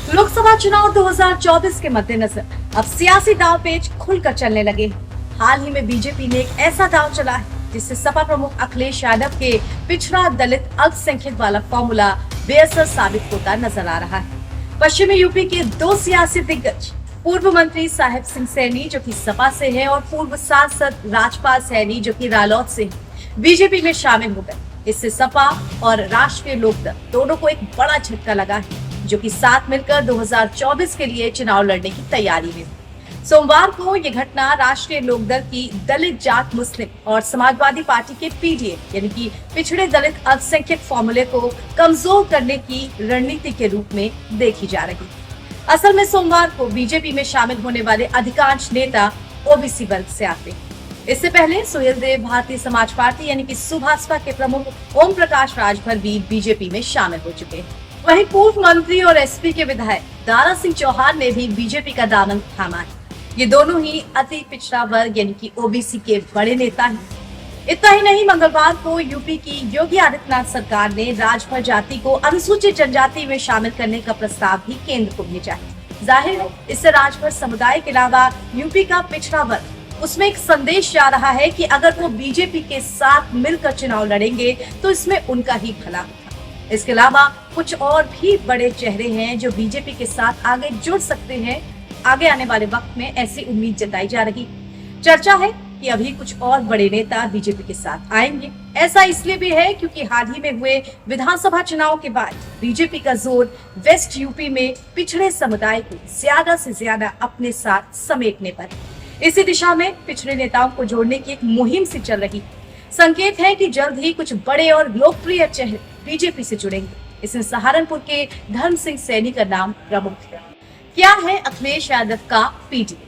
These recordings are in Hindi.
लोकसभा चुनाव 2024 के मद्देनजर अब सियासी दांव पेच खुलकर चलने लगे। हाल ही में बीजेपी ने एक ऐसा दांव चला है जिससे सपा प्रमुख अखिलेश यादव के पिछड़ा दलित अल्पसंख्यक वाला फॉर्मूला बेअसर साबित होता नजर आ रहा है। पश्चिमी यूपी के दो सियासी दिग्गज पूर्व मंत्री साहिब सिंह सैनी जो कि सपा से है और पूर्व सांसद राजपाल सैनी जो कि रालोद से है, बीजेपी में शामिल हो गए। इससे सपा और राष्ट्रीय लोकदल दोनों को एक बड़ा झटका लगा है, जो कि साथ मिलकर 2024 के लिए चुनाव लड़ने की तैयारी में। सोमवार को ये घटना राष्ट्रीय लोकदल की दलित जाट मुस्लिम और समाजवादी पार्टी के पीडीए यानी कि पिछड़े दलित अल्पसंख्यक फॉर्मूले को कमजोर करने की रणनीति के रूप में देखी जा रही। असल में सोमवार को बीजेपी में शामिल होने वाले अधिकांश नेता ओबीसी वर्ग से आते हैं। इससे पहले सुहेल देव भारतीय समाज पार्टी यानी कि सुभाषपा के प्रमुख ओम प्रकाश राजभर भी बीजेपी में शामिल हो चुके हैं। वहीं पूर्व मंत्री और एसपी के विधायक दारा सिंह चौहान ने भी बीजेपी का दामन थामा है। ये दोनों ही अति पिछड़ा वर्ग यानी कि ओबीसी के बड़े नेता हैं। इतना ही नहीं, मंगलवार को यूपी की योगी आदित्यनाथ सरकार ने राजभर जाति को अनुसूचित जनजाति में शामिल करने का प्रस्ताव भी केंद्र को भेजा है। जाहिर है, इससे राजभर समुदाय के अलावा यूपी का पिछड़ा वर्ग उसमें एक संदेश जा रहा है कि अगर वो बीजेपी के साथ मिलकर चुनाव लड़ेंगे तो इसमें उनका ही भला होगा। इसके अलावा कुछ और भी बड़े चेहरे हैं जो बीजेपी के साथ आगे जुड़ सकते हैं। आगे आने वाले वक्त में ऐसी उम्मीद जताई जा रही। चर्चा है कि अभी कुछ और बड़े नेता बीजेपी के साथ आएंगे। ऐसा इसलिए भी है क्योंकि हाल ही में हुए विधानसभा चुनाव के बाद बीजेपी का जोर वेस्ट यूपी में पिछड़े समुदाय को ज्यादा से ज्यादा अपने साथ समेटने पर। इसी दिशा में पिछड़े नेताओं को जोड़ने की एक मुहिम सी चल रही। संकेत है कि जल्द ही कुछ बड़े और लोकप्रिय चेहरे बीजेपी से जुड़ेंगे। इसमें सहारनपुर के धर्म सिंह सैनी का नाम प्रमुख है। क्या है अखिलेश यादव का पीडीए?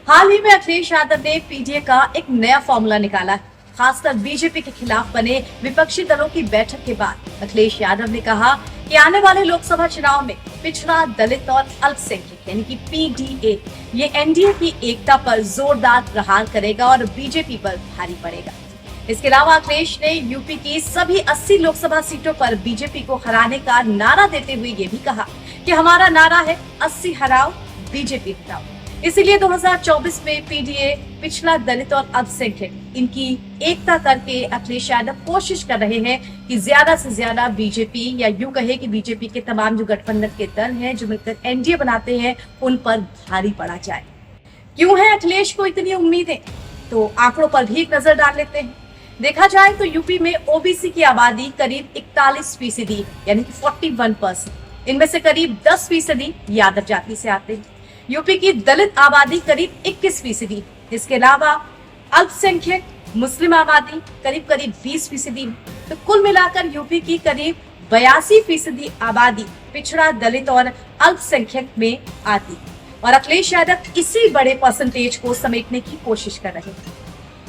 हाल ही में अखिलेश यादव ने पीडीए का एक नया फॉर्मूला निकाला है। खासकर बीजेपी के खिलाफ बने विपक्षी दलों की बैठक के बाद अखिलेश यादव ने कहा कि आने वाले लोकसभा चुनाव में पिछड़ा दलित और अल्पसंख्यक यानी कि पीडीए ये एनडीए की एकता पर जोरदार प्रहार करेगा और बीजेपी पर भारी पड़ेगा। इसके अलावा अखिलेश ने यूपी की सभी 80 लोकसभा सीटों पर बीजेपी को हराने का नारा देते हुए ये भी कहा कि हमारा नारा है 80 हराओ बीजेपी हटाओ। इसीलिए 2024 में पीडीए पिछड़ा दलित और अल्पसंख्यक इनकी एकता करके अखिलेश यादव कोशिश कर रहे हैं कि ज्यादा से ज्यादा बीजेपी या यूं कहे कि बीजेपी के तमाम जो गठबंधन के दल हैं जो मिलकर एनडीए बनाते हैं उन पर भारी पड़ा जाए। क्यों है अखिलेश को इतनी उम्मीदें? तो आंकड़ों पर भी एक नजर डाल लेते हैं। देखा जाए तो यूपी में ओबीसी की आबादी करीब 41% यानी कि 41%। इनमें से करीब 10% यादव जाति से आते हैं। यूपी की दलित आबादी करीब 21%। इसके अलावा अल्पसंख्यक मुस्लिम आबादी करीब 20%। तो कुल मिलाकर यूपी की करीब 82% आबादी पिछड़ा दलित और अल्पसंख्यक में आती। और अखिलेश यादव इसी बड़े परसेंटेज को समेटने की कोशिश कर रहे हैं।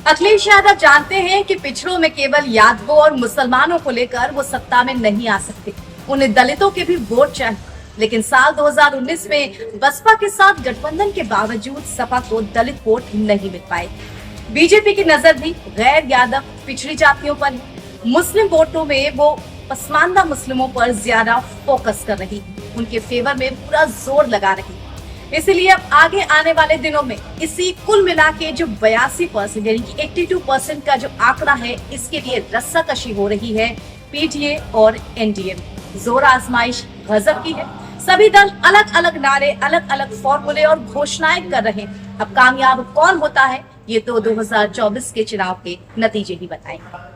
अखिलेश यादव जानते हैं कि पिछड़ों में केवल यादवों और मुसलमानों को लेकर वो सत्ता में नहीं आ सकते, उन्हें दलितों के भी वोट चाहिए। लेकिन साल 2019 में बसपा के साथ गठबंधन के बावजूद सपा को दलित वोट नहीं मिल पाए। बीजेपी की नजर भी गैर यादव पिछड़ी जातियों पर है। मुस्लिम वोटों में वो पसमानदा मुस्लिमों पर ज्यादा फोकस कर रही, उनके फेवर में पूरा जोर लगा रही। इसलिए अब आगे आने वाले दिनों में इसी कुल मिला के जो 82% यानी कि 82% का जो आंकड़ा है, इसके लिए रस्साकशी हो रही है पीडीए और एनडीए। जोर आजमाइश गजब की है। सभी दल अलग अलग नारे, अलग अलग फॉर्मूले और घोषणाएं कर रहे हैं। अब कामयाब कौन होता है ये तो 2024 के चुनाव के नतीजे ही बताएंगे।